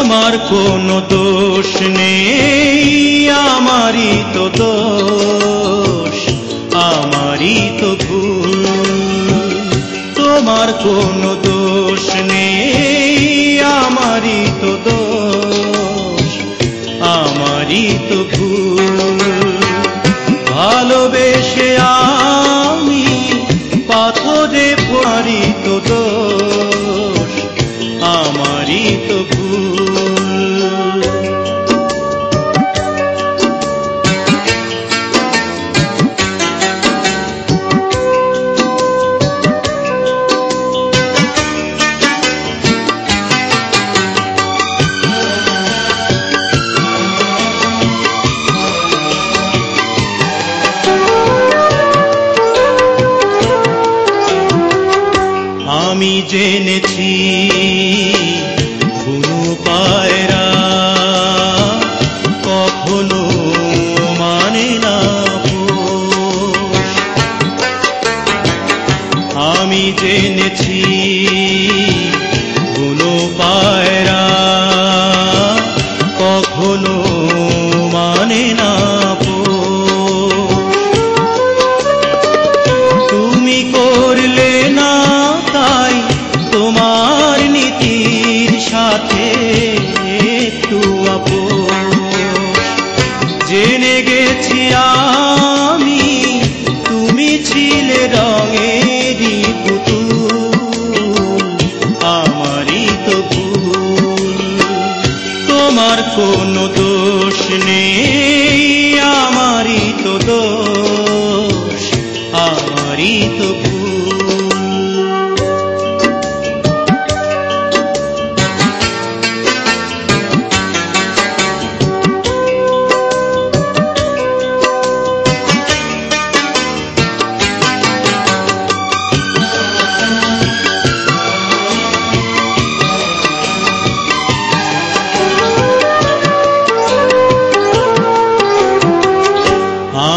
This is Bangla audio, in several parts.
তোমার কোনো দোষ নেই, আমারই তো দোষ, আমারই তো ভুল। তোমার কোনো দোষ নেই, আমারই তো দোষ, আমারই তো ভুল। ভালোবেসে আমি পাথরে পড়ি তো দোষ, আমারই তো ভুল। আমি জেনেছি বুনো পায়রা কখনো মানে না পোষ। আমি জেনেছি বুনো পায়রা কখনো মানে না পোষ। তুমি করলে না তাই তোমার নীতির সাথে একটু আপোষ। জেনে গেছি আমি তুমি ছিলে রঙেরই পুতুল, আমারই তো ভুল। তোমার কোনো দোষ নেই, আমারই তো দোষ, আমারই তো ভুল।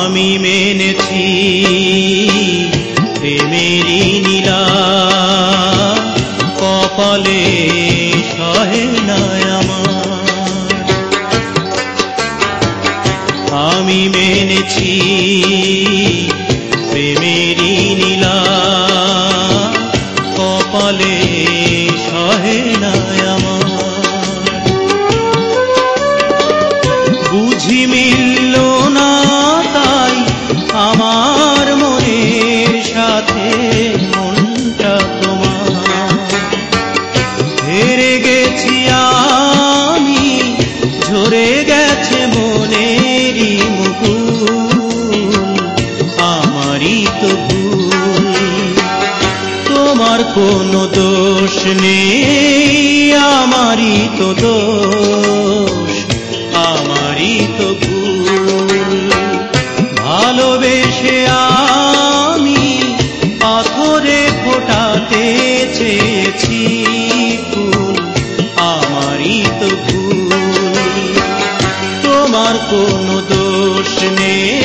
আমি মেনেছি প্রেমেরই নীলা কপালে সহে না আমার। আমি মেনেছি প্রেমেরই নীলা কপালে সহে না আমার। বুঝি মিলল না তাই আমার মনের সাথে মনটা তোমার। হেরে গেছি আমি, ঝরে গেছে মনেরই মুকুল, আমারই তো ভুল। তোমার কোনো দোষ নেই, আমারই তো দোষ, আমারই তো ভুল। ভালোবেসে আমি পাথরে ফোটাতে চেয়েছি ফুল, আমারই তো ভুল। তোমার কোনো দোষ নেই,